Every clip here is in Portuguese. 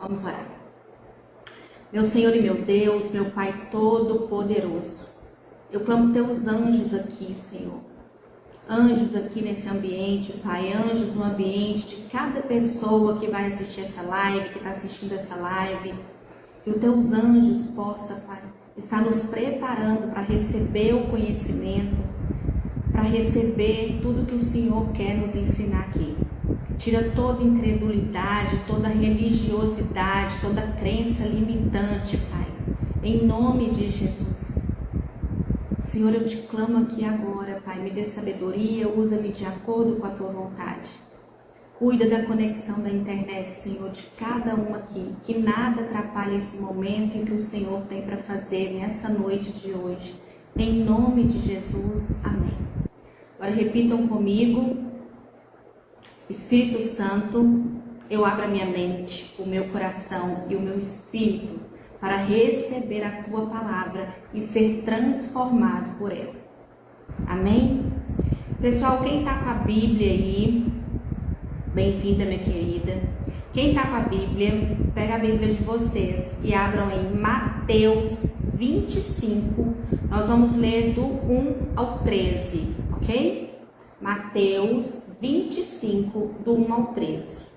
Vamos orar. Meu Senhor e meu Deus, meu Pai Todo-Poderoso, eu clamo teus anjos aqui, Senhor. Anjos aqui nesse ambiente, Pai, anjos no ambiente de cada pessoa que vai assistir essa live, que está assistindo essa live. Que os teus anjos possam, Pai, estar nos preparando para receber o conhecimento, para receber tudo que o Senhor quer nos ensinar aqui. Tira toda incredulidade, toda religiosidade, toda crença limitante, Pai, em nome de Jesus. Senhor, eu te clamo aqui agora, Pai, me dê sabedoria, usa-me de acordo com a tua vontade. Cuida da conexão da internet, Senhor, de cada um aqui, que nada atrapalhe esse momento em que o Senhor tem para fazer nessa noite de hoje. Em nome de Jesus, amém. Agora repitam comigo. Espírito Santo, eu abro a minha mente, o meu coração e o meu espírito para receber a tua palavra e ser transformado por ela. Amém? Pessoal, quem está com a Bíblia aí, bem-vinda, minha querida. Quem está com a Bíblia, pega a Bíblia de vocês e abram em Mateus 25. Nós vamos ler do 1 ao 13, ok? Mateus 25, do 1 ao 13.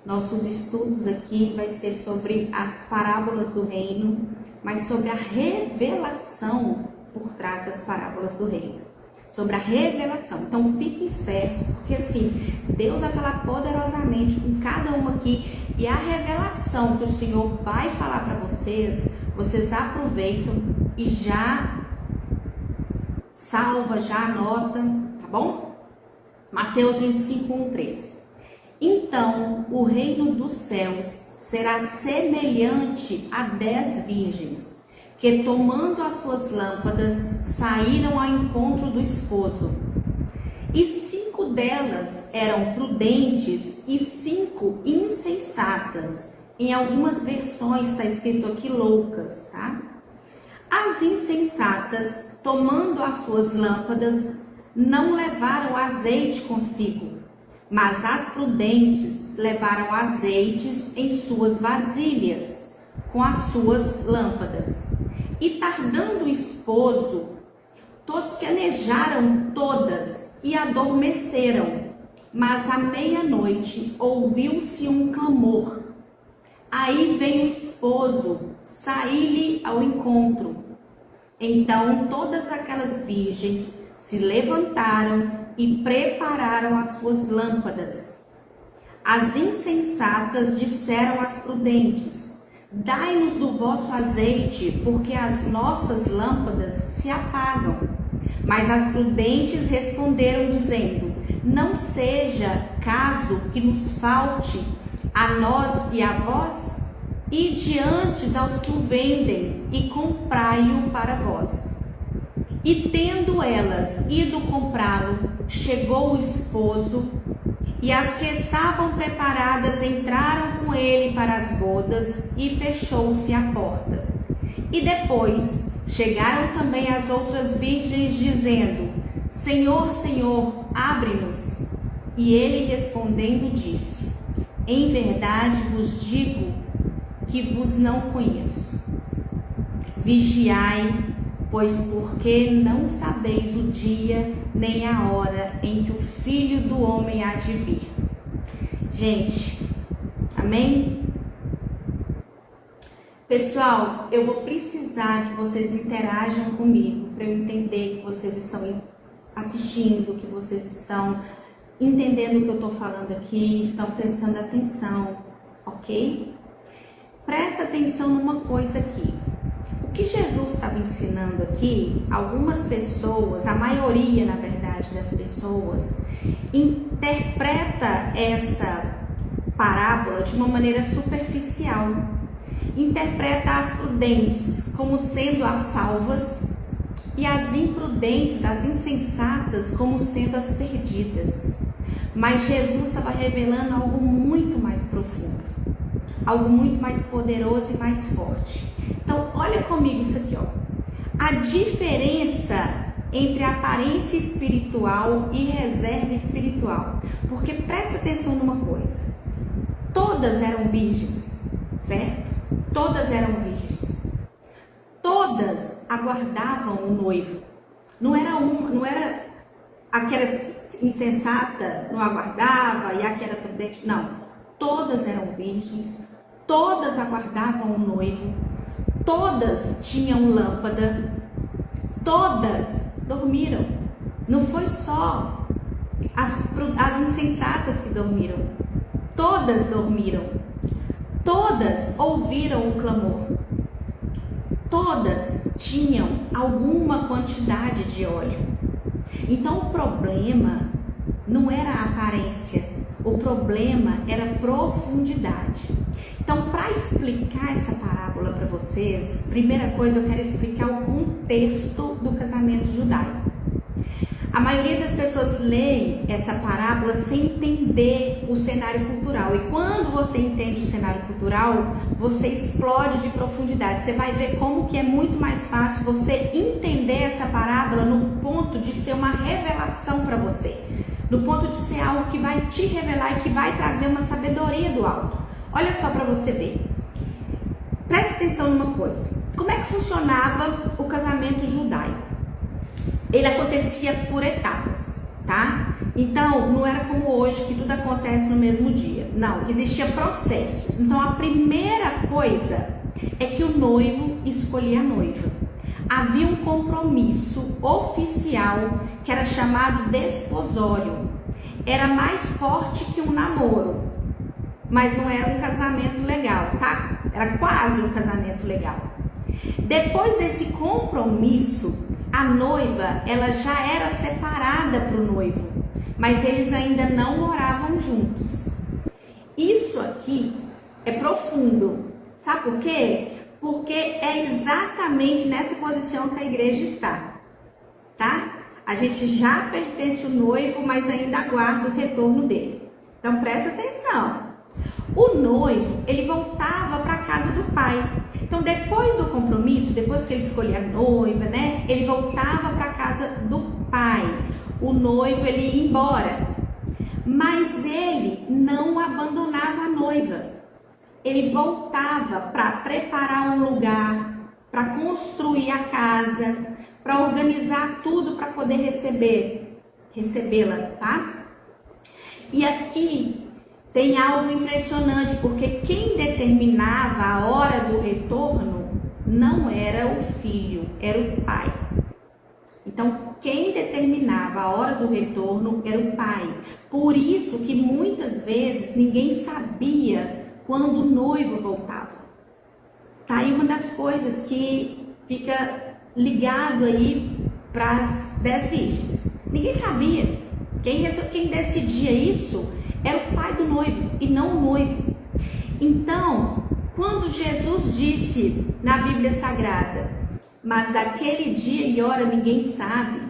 Nossos estudos aqui vai ser sobre as parábolas do reino, mas sobre a revelação por trás das parábolas do reino. Sobre a revelação. Então fiquem espertos, porque assim, Deus vai falar poderosamente com cada um aqui, e a revelação que o Senhor vai falar para vocês, vocês aproveitam e já salva, já anota, tá bom? Mateus 25, 1, 13. Então, o reino dos céus será semelhante a 10 virgens, que tomando as suas lâmpadas, saíram ao encontro do esposo. E 5 delas eram prudentes e 5 insensatas. Em algumas versões está escrito aqui loucas, tá? As insensatas, tomando as suas lâmpadas, não levaram azeite consigo, mas as prudentes levaram azeites em suas vasilhas, com as suas lâmpadas. E tardando o esposo, tosquenejaram todas e adormeceram. Mas à meia-noite ouviu-se um clamor. Aí veio o esposo, saí-lhe ao encontro. Então todas aquelas virgens se levantaram e prepararam as suas lâmpadas. As insensatas disseram às prudentes: dai-nos do vosso azeite, porque as nossas lâmpadas se apagam. Mas as prudentes responderam dizendo: não seja caso que nos falte a nós e a vós? Ide antes aos que o vendem e comprai-o para vós. E tendo elas ido comprá-lo, chegou o esposo, e as que estavam preparadas entraram com ele para as bodas, e fechou-se a porta. E depois chegaram também as outras virgens, dizendo: Senhor, Senhor, abre-nos. E ele respondendo disse: em verdade vos digo que vos não conheço. Vigiai, pois porque não sabeis o dia nem a hora em que o Filho do Homem há de vir. Gente, amém? Pessoal, eu vou precisar que vocês interajam comigo para eu entender que vocês estão assistindo, que vocês estão entendendo o que eu estou falando aqui, estão prestando atenção, ok? Presta atenção numa coisa aqui. O que Jesus estava ensinando aqui, algumas pessoas, a maioria, na verdade, das pessoas, interpreta essa parábola de uma maneira superficial. Interpreta as prudentes como sendo as salvas e as imprudentes, as insensatas, como sendo as perdidas. Mas Jesus estava revelando algo muito mais profundo, algo muito mais poderoso e mais forte. Então, olha comigo isso aqui, ó. A diferença entre aparência espiritual e reserva espiritual. Porque presta atenção numa coisa. Todas eram virgens. certo? Todas eram virgens. Todas aguardavam o noivo. Não era aquela insensata não aguardava e aquela prudente, não. Todas eram virgens, todas aguardavam o noivo, todas tinham lâmpada, todas dormiram. Não foi só as insensatas que dormiram, todas dormiram, todas ouviram o clamor, todas tinham alguma quantidade de óleo. Então o problema não era a aparência, o problema era a profundidade. Então, para explicar essa parábola para vocês, primeira coisa eu quero explicar o contexto do casamento judaico. A maioria das pessoas leem essa parábola sem entender o cenário cultural. E quando você entende o cenário cultural, você explode de profundidade. Você vai ver como que é muito mais fácil você entender essa parábola no ponto de ser uma revelação para você. No ponto de ser algo que vai te revelar e que vai trazer uma sabedoria do alto. Olha só para você ver. Preste atenção numa coisa. Como é que funcionava o casamento judaico? Ele acontecia por etapas, tá? Então, não era como hoje, que tudo acontece no mesmo dia. Não, existia processos. Então, a primeira coisa é que o noivo escolhia a noiva. Havia um compromisso oficial que era chamado desposório. Era mais forte que um namoro, mas não era um casamento legal, tá? Era quase um casamento legal. Depois desse compromisso, a noiva, ela já era separada para o noivo, mas eles ainda não moravam juntos. Isso aqui é profundo. Sabe por quê? Porque é exatamente nessa posição que a igreja está, tá? A gente já pertence ao noivo, mas ainda aguarda o retorno dele. Então presta atenção. O noivo, ele voltava para a casa do pai. Então, depois do compromisso, depois que ele escolhia a noiva, né? Ele voltava para a casa do pai. O noivo, ele ia embora. Mas ele não abandonava a noiva. Ele voltava para preparar um lugar, para construir a casa, para organizar tudo para poder recebê-la, tá? E aqui tem algo impressionante, porque quem determinava a hora do retorno não era o filho, era o pai. Então, quem determinava a hora do retorno era o pai. Por isso que muitas vezes ninguém sabia quando o noivo voltava. Tá aí uma das coisas que fica ligado aí para as 10 virgens. Ninguém sabia. Quem decidia isso era o pai do noivo e não o noivo. Então, quando Jesus disse na Bíblia Sagrada, mas daquele dia e hora ninguém sabe,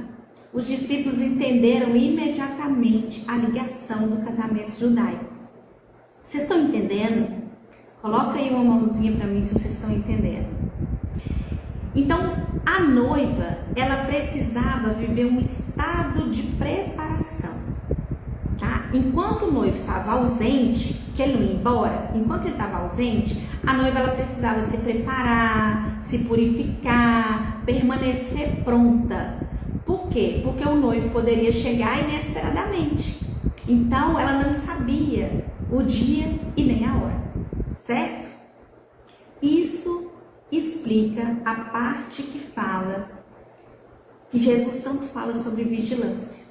os discípulos entenderam imediatamente a ligação do casamento judaico. Vocês estão entendendo? Coloca aí uma mãozinha para mim se vocês estão entendendo. Então, a noiva, ela precisava viver um estado de preparação. Tá? Enquanto o noivo estava ausente, que ele não ia embora, enquanto ele estava ausente, a noiva ela precisava se preparar, se purificar, permanecer pronta. Por quê? Porque o noivo poderia chegar inesperadamente. Então, ela não sabia o dia e nem a hora, certo? Isso explica a parte que fala, que Jesus tanto fala sobre vigilância.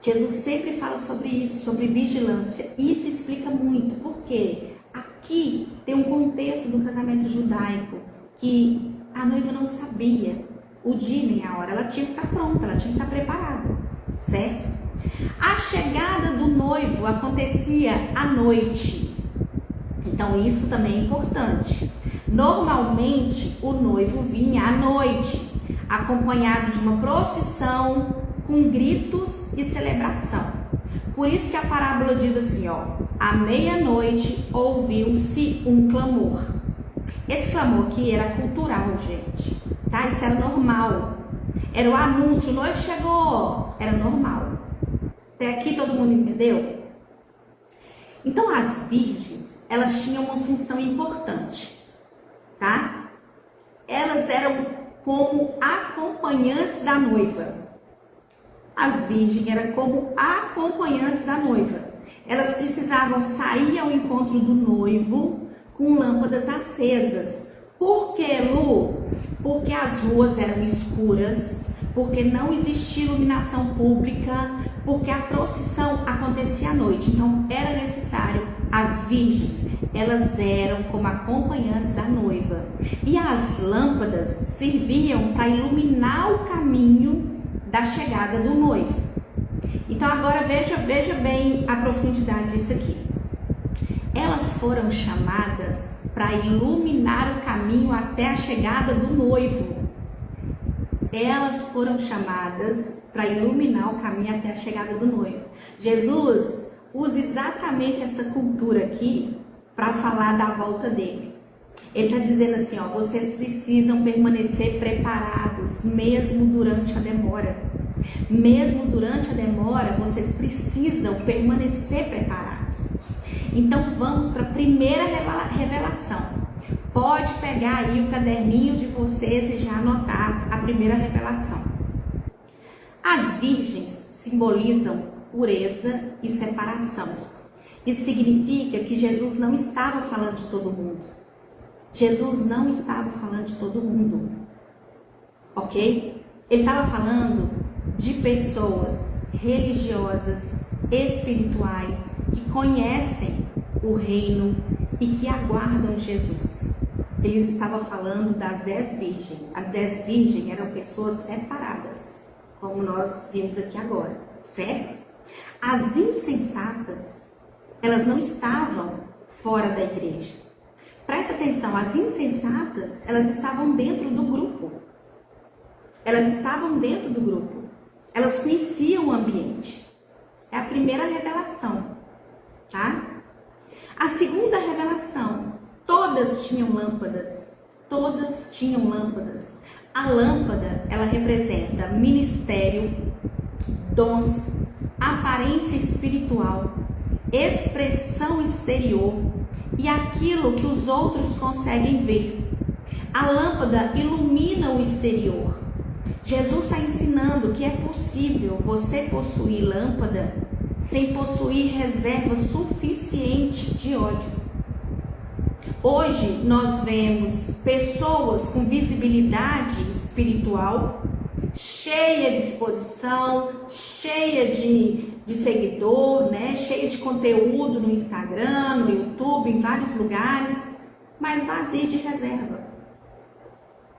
Jesus sempre fala sobre isso, sobre vigilância. Isso explica muito, porque aqui tem um contexto do casamento judaico que a noiva não sabia o dia nem a hora. Ela tinha que estar pronta, ela tinha que estar preparada, certo? A chegada do noivo acontecia à noite. Então isso também é importante. Normalmente o noivo vinha à noite, acompanhado de uma procissão, com gritos e celebração. Por isso que a parábola diz assim, ó, à meia-noite ouviu-se um clamor. Esse clamor aqui era cultural, gente, tá? Isso era normal. Era o anúncio, o noivo chegou, era normal. Até aqui todo mundo entendeu? Então as virgens, elas tinham uma função importante, tá? Elas eram como acompanhantes da noiva. As virgens eram como acompanhantes da noiva. Elas precisavam sair ao encontro do noivo com lâmpadas acesas. Por que, Lu? Porque as ruas eram escuras, porque não existia iluminação pública, porque a procissão acontecia à noite. Então era necessário, as virgens, elas eram como acompanhantes da noiva. E as lâmpadas serviam para iluminar o caminho da chegada do noivo. Então agora veja bem a profundidade disso aqui. Elas foram chamadas para iluminar o caminho até a chegada do noivo. Elas foram chamadas para iluminar o caminho até a chegada do noivo. Jesus usa exatamente essa cultura aqui para falar da volta dele. Ele está dizendo assim, ó, vocês precisam permanecer preparados, mesmo durante a demora. Mesmo durante a demora, vocês precisam permanecer preparados. Então vamos para a primeira revelação. Pode pegar aí o caderninho de vocês e já anotar a primeira revelação. As virgens simbolizam pureza e separação. Isso significa que Jesus não estava falando de todo mundo. Jesus não estava falando de todo mundo, ok? Ele estava falando de pessoas religiosas, espirituais, que conhecem o reino e que aguardam Jesus. Ele estava falando das 10 virgens. As 10 virgens eram pessoas separadas, como nós vimos aqui agora, certo? As insensatas, elas não estavam fora da igreja. Preste atenção, as insensatas, elas estavam dentro do grupo. Elas estavam dentro do grupo. Elas conheciam o ambiente. É a primeira revelação, tá? A segunda revelação, todas tinham lâmpadas. Todas tinham lâmpadas. A lâmpada, ela representa ministério, dons, aparência espiritual, expressão exterior e aquilo que os outros conseguem ver. A lâmpada ilumina o exterior. Jesus está ensinando que é possível você possuir lâmpada sem possuir reserva suficiente de óleo. Hoje nós vemos pessoas com visibilidade espiritual, cheia de exposição, cheia de seguidor, né? Cheia de conteúdo no Instagram, no YouTube, em vários lugares, mas vazia de reserva.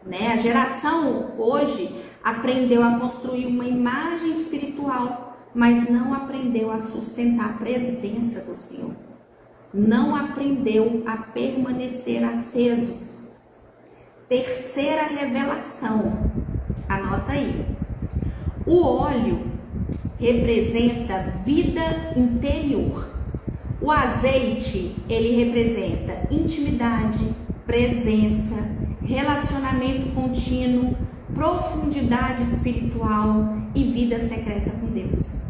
Né? A geração hoje aprendeu a construir uma imagem espiritual, mas não aprendeu a sustentar a presença do Senhor. Não aprendeu a permanecer acesos. Terceira revelação, anota aí. O óleo representa vida interior. O azeite, ele representa intimidade, presença, relacionamento contínuo, profundidade espiritual e vida secreta com Deus.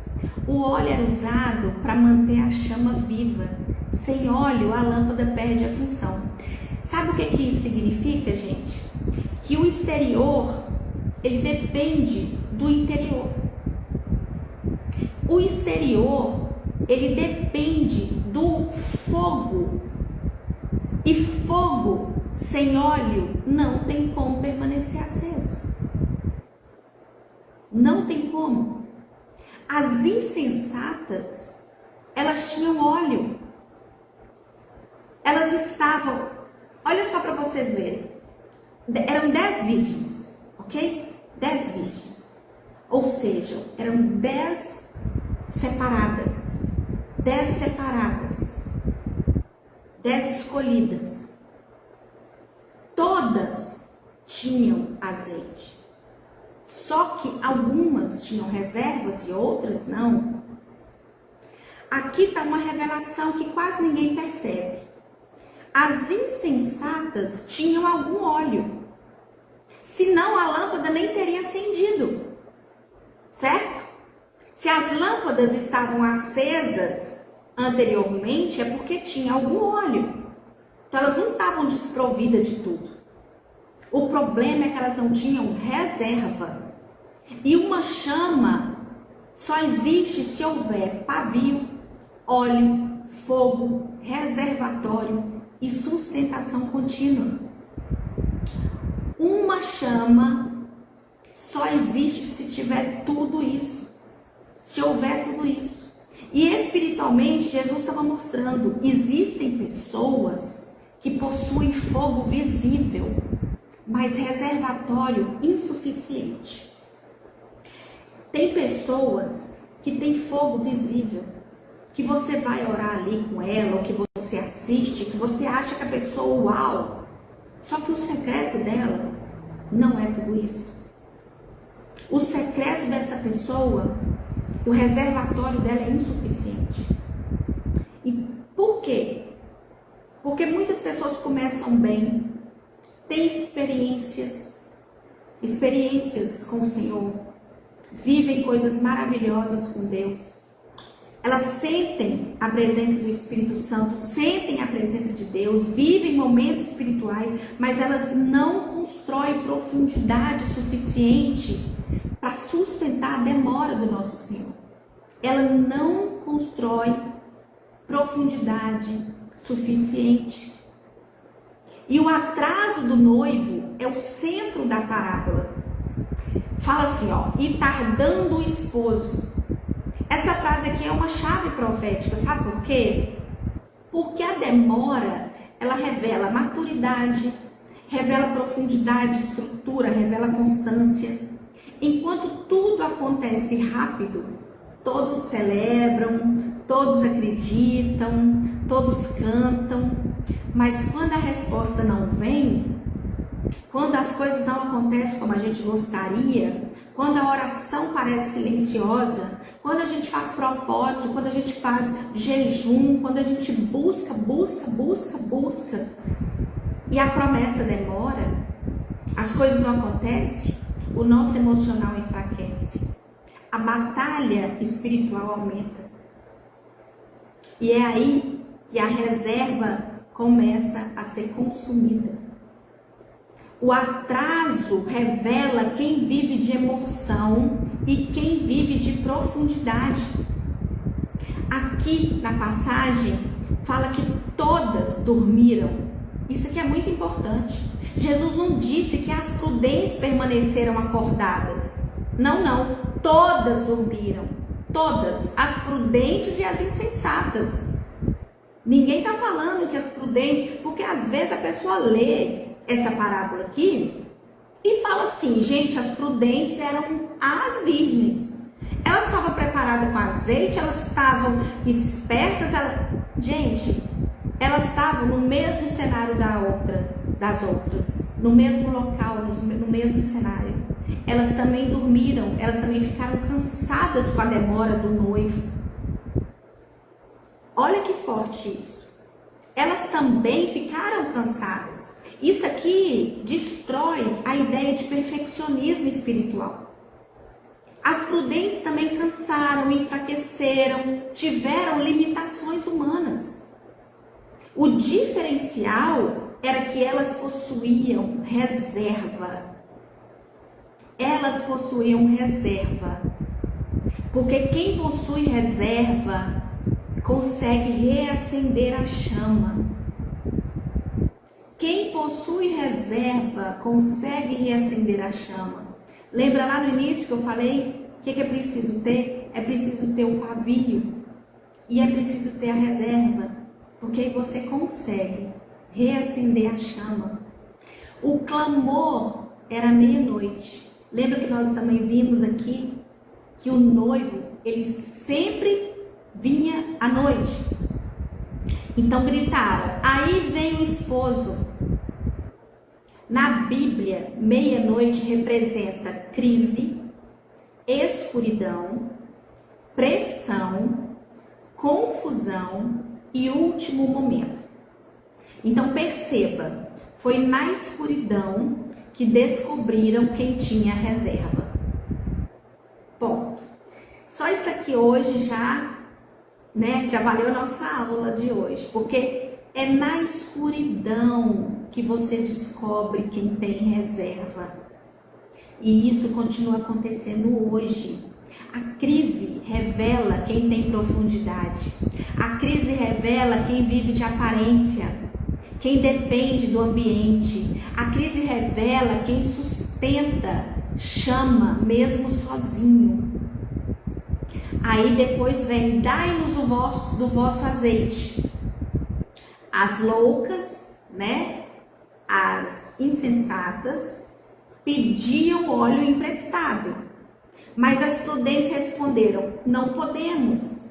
O óleo era usado para manter a chama viva. Sem óleo, a lâmpada perde a função. Sabe o que isso significa, gente? Que o exterior, ele depende do interior. O exterior, ele depende do fogo. E fogo sem óleo não tem como permanecer aceso. Não tem como. As insensatas, elas tinham óleo. Elas estavam, olha só para vocês verem, eram 10 virgens, ok? 10 virgens. Ou seja, eram 10 separadas. 10 separadas. 10 escolhidas. Todas tinham azeite. Só que algumas tinham reservas e outras não. Aqui está uma revelação que quase ninguém percebe. As insensatas tinham algum óleo. Senão a lâmpada nem teria acendido. Certo? Se as lâmpadas estavam acesas, anteriormente é porque tinha algum óleo. Então elas não estavam desprovidas de tudo. O problema é que elas não tinham reserva. E uma chama só existe se houver pavio, óleo, fogo, reservatório e sustentação contínua. Uma chama só existe se tiver tudo isso. Se houver tudo isso. E espiritualmente, Jesus estava mostrando, existem pessoas que possuem fogo visível, mas reservatório insuficiente. Tem pessoas que têm fogo visível, que você vai orar ali com ela, ou que você assiste, que você acha que a pessoa, uau! Só que o secreto dela não é tudo isso. O secreto dessa pessoa, o reservatório dela é insuficiente. E por quê? Porque muitas pessoas começam bem, têm experiências com o Senhor, vivem coisas maravilhosas com Deus. Elas sentem a presença do Espírito Santo, sentem a presença de Deus, vivem momentos espirituais, mas elas não constroem profundidade suficiente para sustentar a demora do nosso Senhor. Ela não constrói profundidade suficiente. E o atraso do noivo é o centro da parábola. Fala assim, ó, e tardando o esposo. Essa frase aqui é uma chave profética, sabe por quê? Porque a demora, ela revela maturidade, revela profundidade, estrutura, revela constância. Enquanto tudo acontece rápido, todos celebram, todos acreditam, todos cantam, mas quando a resposta não vem, quando as coisas não acontecem como a gente gostaria, quando a oração parece silenciosa, quando a gente faz propósito, quando a gente faz jejum, quando a gente busca, e a promessa demora, as coisas não acontecem, o nosso emocional enfraquece. A batalha espiritual aumenta. E é aí que a reserva começa a ser consumida. O atraso revela quem vive de emoção e quem vive de profundidade. Aqui na passagem fala que todas dormiram. Isso aqui é muito importante. Jesus não disse que as prudentes permaneceram acordadas. Não. Todas dormiram. Todas. As prudentes e as insensatas. Ninguém está falando que as prudentes... Porque às vezes a pessoa lê essa parábola aqui e fala assim, gente, as prudentes eram as virgens. Elas estavam preparadas com azeite, elas estavam espertas, gente, elas estavam no mesmo cenário das outras, no mesmo local, no mesmo cenário. Elas também dormiram, elas também ficaram cansadas com a demora do noivo. Olha que forte isso. Elas também ficaram cansadas. Isso aqui destrói a ideia de perfeccionismo espiritual. As prudentes também cansaram, enfraqueceram, tiveram limitações humanas. O diferencial era que elas possuíam reserva. Elas possuíam reserva. Porque quem possui reserva consegue reacender a chama. Quem possui reserva consegue reacender a chama. Lembra lá no início que eu falei? O que é preciso ter? É preciso ter o pavio. E é preciso ter a reserva. Porque aí você consegue reacender a chama. O clamor era meia-noite. Lembra que nós também vimos aqui que o noivo, ele sempre vinha à noite. Então gritaram, aí vem o esposo. Na Bíblia, meia-noite representa crise, escuridão, pressão, confusão e último momento. Então perceba, foi na escuridão que descobriram quem tinha reserva. Ponto. Só isso aqui hoje já né? Já valeu a nossa aula de hoje, porque é na escuridão que você descobre quem tem reserva. E isso continua acontecendo hoje. A crise revela quem tem profundidade. A crise revela quem vive de aparência, quem depende do ambiente. A crise revela quem sustenta, chama mesmo sozinho. Aí depois vem, dai-nos do vosso azeite. As loucas, né? As insensatas pediam óleo emprestado, mas as prudentes responderam, não podemos.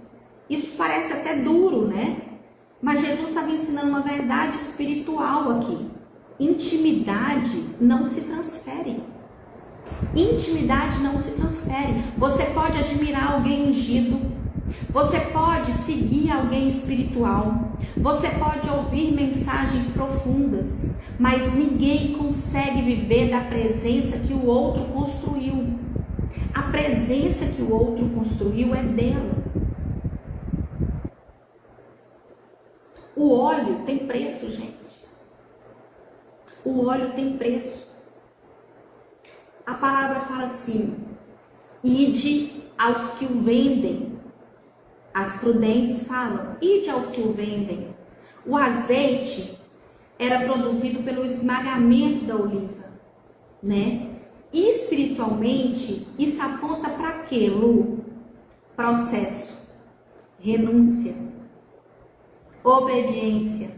Isso parece até duro, né? Mas Jesus estava ensinando uma verdade espiritual aqui. Intimidade não se transfere. Intimidade não se transfere. Você pode admirar alguém ungido, você pode seguir alguém espiritual, você pode ouvir mensagens profundas, mas ninguém consegue viver da presença que o outro construiu. A presença que o outro construiu é dela. O óleo tem preço, gente. O óleo tem preço. A palavra fala assim, ide aos que o vendem. As prudentes falam, ide aos que o vendem. O azeite era produzido pelo esmagamento da oliva, né? E espiritualmente, isso aponta para quê, Lu? Processo, renúncia, obediência,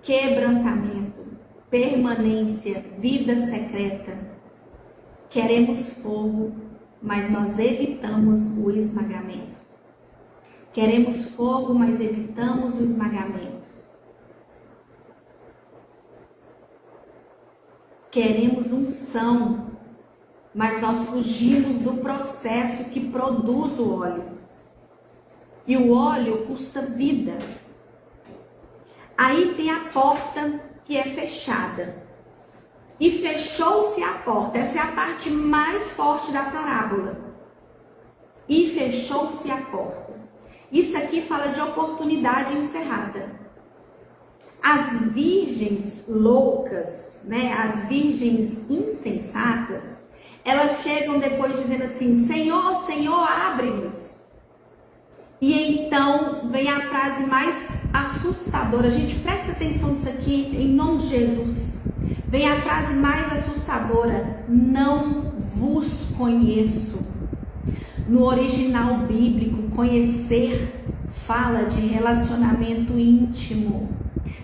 quebrantamento, permanência, vida secreta. Queremos fogo, mas nós evitamos o esmagamento. Queremos fogo, mas evitamos o esmagamento. Queremos unção, mas nós fugimos do processo que produz o óleo. E o óleo custa vida. Aí tem a porta que é fechada. E fechou-se a porta. Essa é a parte mais forte da parábola. E fechou-se a porta. Isso aqui fala de oportunidade encerrada. As virgens loucas, né, as virgens insensatas, elas chegam depois dizendo assim, Senhor, Senhor, abre-nos. E então vem a frase mais assustadora. Gente, presta atenção nisso aqui, em nome de Jesus. Vem a frase mais assustadora, não vos conheço. No original bíblico, conhecer fala de relacionamento íntimo.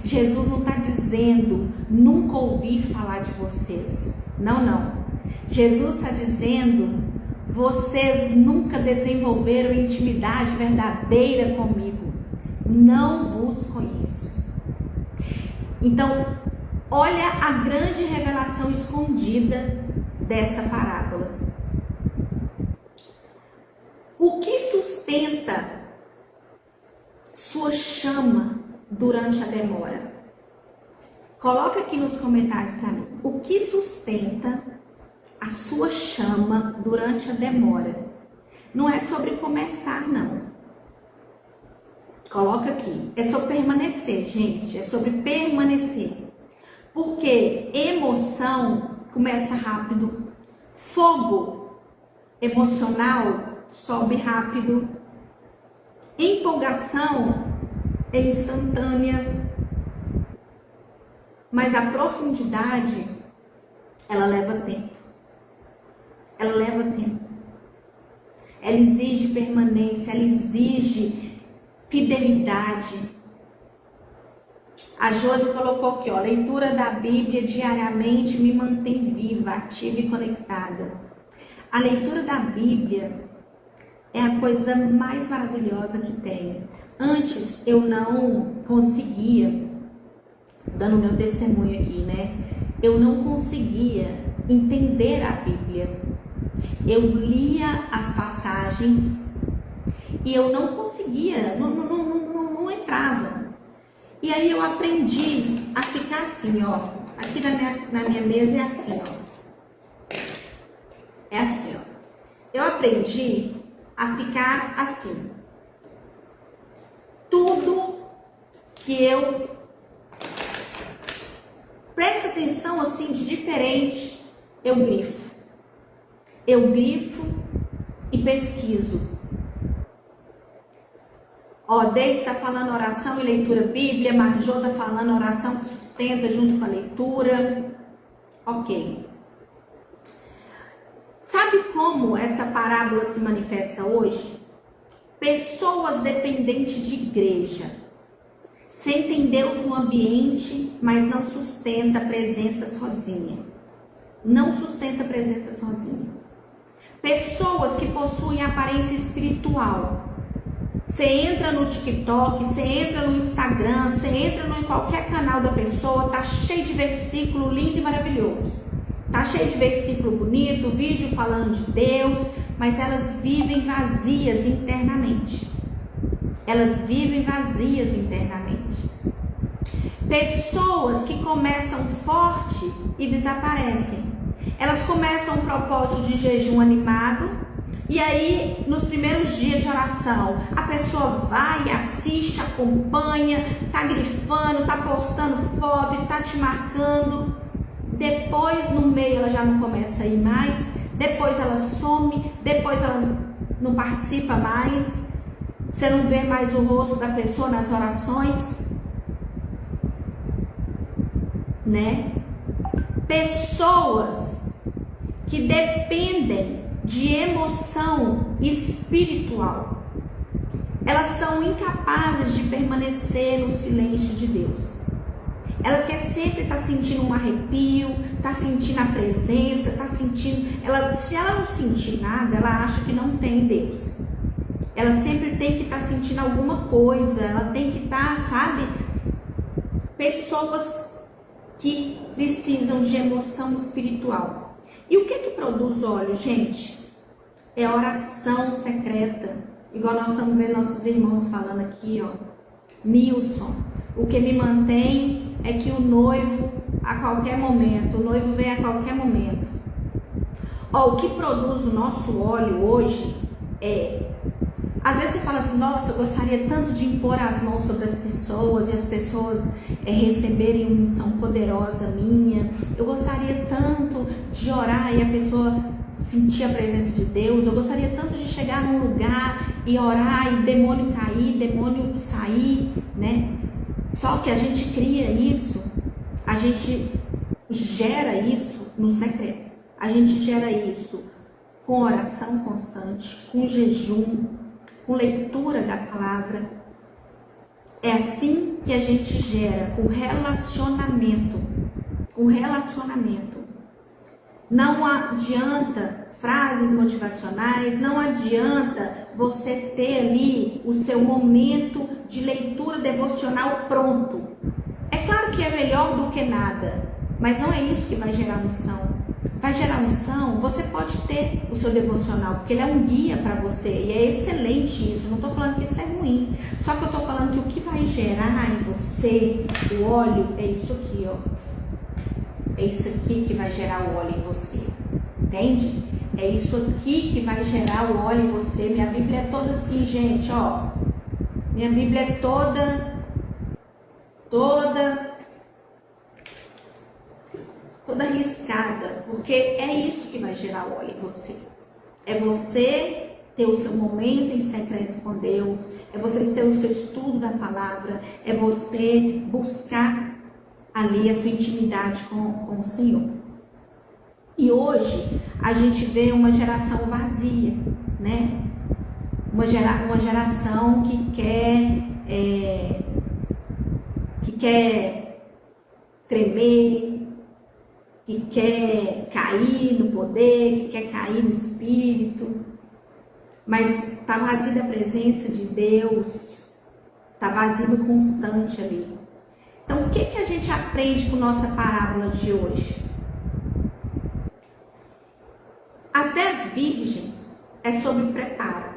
Jesus não está dizendo, nunca ouvi falar de vocês. Não, não. Jesus está dizendo, vocês nunca desenvolveram intimidade verdadeira comigo. Não vos conheço. Então, olha a grande revelação escondida dessa parábola. O que sustenta sua chama durante a demora? Coloca aqui nos comentários para mim. O que sustenta a sua chama durante a demora? Não é sobre começar, não. Coloca aqui. É sobre permanecer, gente. É sobre permanecer. Porque emoção começa rápido. Fogo emocional sobe rápido. Empolgação é instantânea. Mas a profundidade, ela leva tempo. Ela leva tempo. Ela exige permanência, ela exige fidelidade. A Josi colocou aqui, ó, leitura da Bíblia diariamente me mantém viva, ativa e conectada. A leitura da Bíblia é a coisa mais maravilhosa que tem. Antes eu não conseguia, dando meu testemunho aqui, né? Eu não conseguia entender a Bíblia. Eu lia as passagens e eu não conseguia, não entrava. E aí eu aprendi a ficar assim, ó. Aqui na minha mesa é assim, ó. É assim, ó. Eu aprendi a ficar assim. tudo que eu presto atenção assim de diferente, eu grifo. Eu grifo e pesquiso. Ó, Deise está falando oração e leitura bíblia, Marjô está falando oração que sustenta junto com a leitura. Ok. Sabe como essa parábola se manifesta hoje? Pessoas dependentes de igreja. Sentem Deus no ambiente, mas não sustenta a presença sozinha. Não sustenta a presença sozinha. Pessoas que possuem aparência espiritual. Você entra no TikTok, você entra no Instagram, você entra em qualquer canal da pessoa, tá cheio de versículo lindo e maravilhoso. Tá cheio de versículo bonito, vídeo falando de Deus, mas elas vivem vazias internamente. Elas vivem vazias internamente. Pessoas que começam forte e desaparecem. Elas começam um propósito de jejum animado, e aí nos primeiros dias de oração, a pessoa vai, assiste, acompanha, tá grifando, tá postando foto e tá te marcando. Depois no meio ela já não começa a ir mais, depois ela some, depois ela não participa mais, você não vê mais o rosto da pessoa nas orações, né? Pessoas que dependem de emoção espiritual, elas são incapazes de permanecer no silêncio de Deus. Ela quer sempre estar sentindo um arrepio, tá sentindo a presença, tá sentindo. Se ela não sentir nada, ela acha que não tem Deus. Ela sempre tem que estar sentindo alguma coisa, ela tem que estar, sabe? Pessoas que precisam de emoção espiritual. E o que produz óleo, gente? É oração secreta. Igual nós estamos vendo nossos irmãos falando aqui, ó. Nilson, o que me mantém é que o noivo a qualquer momento, o noivo vem a qualquer momento. Ó, o que produz o nosso óleo hoje é... Às vezes você fala assim, nossa, eu gostaria tanto de impor as mãos sobre as pessoas e as pessoas receberem uma unção poderosa minha. Eu gostaria tanto de orar e a pessoa sentir a presença de Deus. Eu gostaria tanto de chegar num lugar e orar e demônio cair, demônio sair, né? Só que a gente cria isso, a gente gera isso no secreto. A gente gera isso com oração constante, com jejum, com leitura da palavra. É assim que a gente gera, com relacionamento. Com relacionamento. Não adianta frases motivacionais, não adianta você ter ali o seu momento de leitura devocional pronto. É claro que é melhor do que nada, mas não é isso que vai gerar unção. Vai gerar unção, você pode ter o seu devocional, porque ele é um guia para você, e é excelente isso, não estou falando que isso é ruim, só que eu estou falando que o que vai gerar em você, o óleo, é isso aqui, ó. É isso aqui que vai gerar o óleo em você, entende? É isso aqui que vai gerar o óleo em você. Minha Bíblia é toda assim, gente, ó. Minha Bíblia é toda riscada, porque é isso que vai gerar o óleo em você. É você ter o seu momento em secreto com Deus, é você ter o seu estudo da palavra, é você buscar ali a sua intimidade com o Senhor. E hoje a gente vê uma geração vazia, né? Uma geração que quer tremer, que quer cair no poder, que quer cair no espírito, mas está vazio da presença de Deus, está vazio do constante ali. Então, o que a gente aprende com nossa parábola de hoje? As 10 virgens é sobre preparo.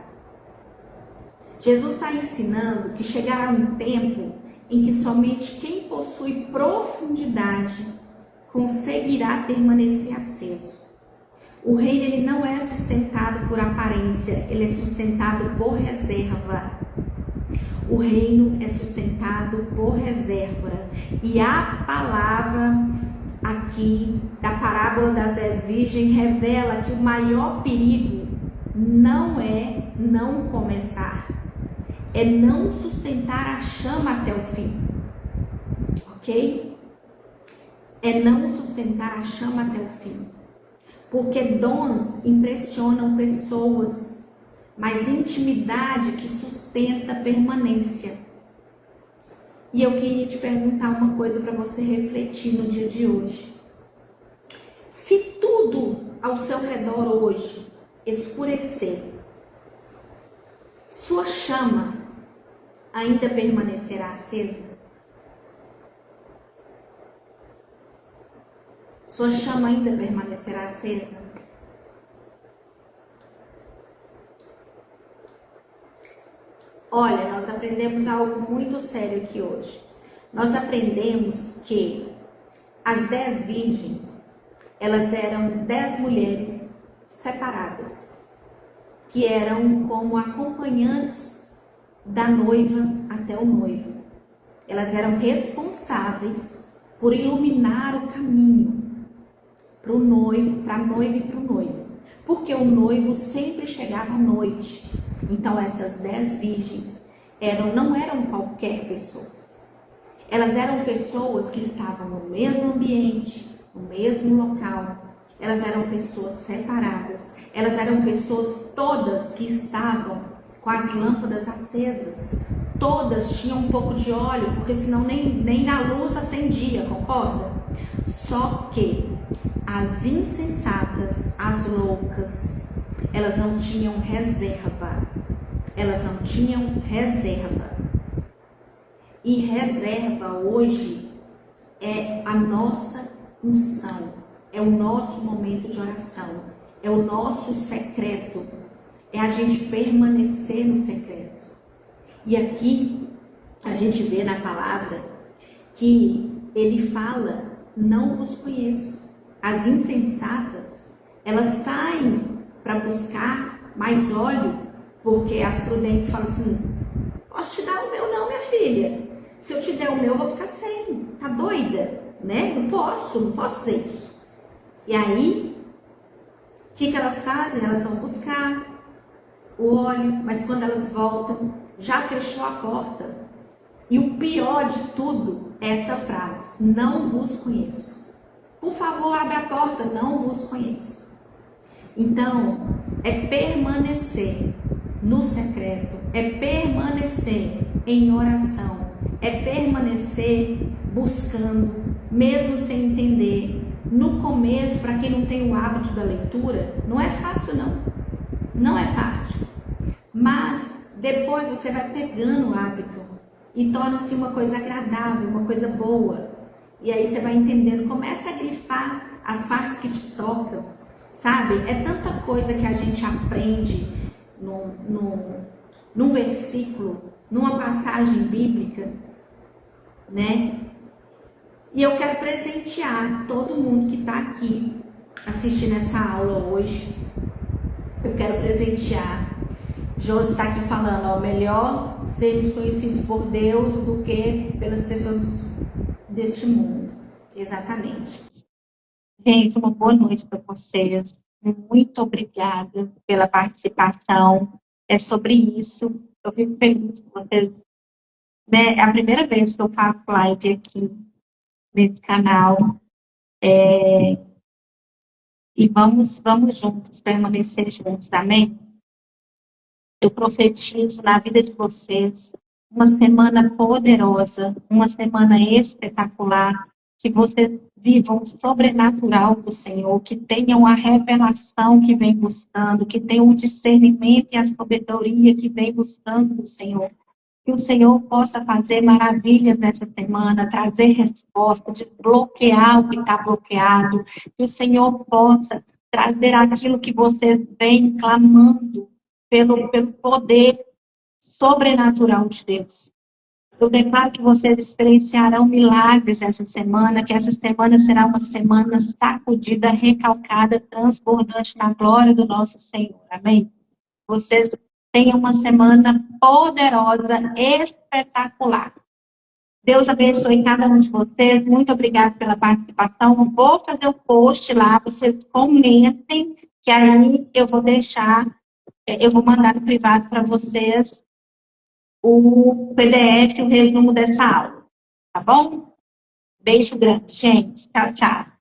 Jesus está ensinando que chegará um tempo em que somente quem possui profundidade conseguirá permanecer aceso. O reino ele não é sustentado por aparência, ele é sustentado por reserva. O reino é sustentado por reserva. E a palavra aqui da parábola das 10 virgens revela que o maior perigo não é não começar, é não sustentar a chama até o fim, ok? É não sustentar a chama até o fim, porque dons impressionam pessoas, mas intimidade que sustenta a permanência. E eu queria te perguntar uma coisa para você refletir no dia de hoje. Se tudo ao seu redor hoje escurecer, sua chama ainda permanecerá acesa? Sua chama ainda permanecerá acesa? Olha, nós aprendemos algo muito sério aqui hoje. Nós aprendemos que as 10 virgens, elas eram 10 mulheres separadas, que eram como acompanhantes da noiva até o noivo. Elas eram responsáveis por iluminar o caminho para o noivo, para a noiva e para o noivo, porque o noivo sempre chegava à noite. Então essas 10 virgens não eram qualquer pessoas. Elas eram pessoas que estavam no mesmo ambiente, no mesmo local. Elas eram pessoas separadas. Elas eram pessoas todas que estavam com as lâmpadas acesas. Todas tinham um pouco de óleo, porque senão nem na luz acendia, concorda? Só que as insensatas, as loucas, elas não tinham reserva. Elas não tinham reserva. E reserva hoje é a nossa unção, é o nosso momento de oração, é o nosso secreto, é a gente permanecer no secreto. E aqui a gente vê na palavra que ele fala: não vos conheço. As insensatas, elas saem para buscar mais óleo, porque as prudentes falam assim: posso te dar o meu não, minha filha? Se eu te der o meu, eu vou ficar sem. Tá doida? Né? Não posso fazer isso. E aí, o que elas fazem? Elas vão buscar o óleo, mas quando elas voltam, já fechou a porta. E o pior de tudo é essa frase: não vos conheço. Por favor, abre a porta, não vos conheço. Então, é permanecer no secreto, é permanecer em oração, é permanecer buscando, mesmo sem entender. No começo, para quem não tem o hábito da leitura, não é fácil não. Não é fácil. Mas depois você vai pegando o hábito e torna-se uma coisa agradável, uma coisa boa. E aí você vai entendendo, começa a grifar as partes que te tocam, sabe? É tanta coisa que a gente aprende num versículo, numa passagem bíblica, né? E eu quero presentear todo mundo que está aqui assistindo essa aula hoje. Eu quero presentear. Josi está aqui falando, ó, melhor sermos conhecidos por Deus do que pelas pessoas deste mundo. Exatamente. Gente, uma boa noite para vocês. Muito obrigada pela participação. É sobre isso. Eu fico feliz com vocês. Né? É a primeira vez que eu faço live aqui nesse canal. E vamos juntos, permanecer juntos, amém? Eu profetizo na vida de vocês uma semana poderosa, uma semana espetacular, que vocês vivam o sobrenatural do Senhor, que tenham a revelação que vem buscando, que tenham o discernimento e a sabedoria que vem buscando do Senhor. Que o Senhor possa fazer maravilhas nessa semana, trazer resposta, desbloquear o que está bloqueado. Que o Senhor possa trazer aquilo que vocês vêm clamando pelo poder sobrenatural de Deus. Eu declaro que vocês experienciarão milagres essa semana, que essa semana será uma semana sacudida, recalcada, transbordante na glória do nosso Senhor. Amém? Vocês Tenha uma semana poderosa, espetacular. Deus abençoe cada um de vocês. Muito obrigada pela participação. Vou fazer o post lá, vocês comentem, que aí eu vou deixar, eu vou mandar no privado para vocês o PDF, o resumo dessa aula. Tá bom? Beijo grande, gente. Tchau, tchau.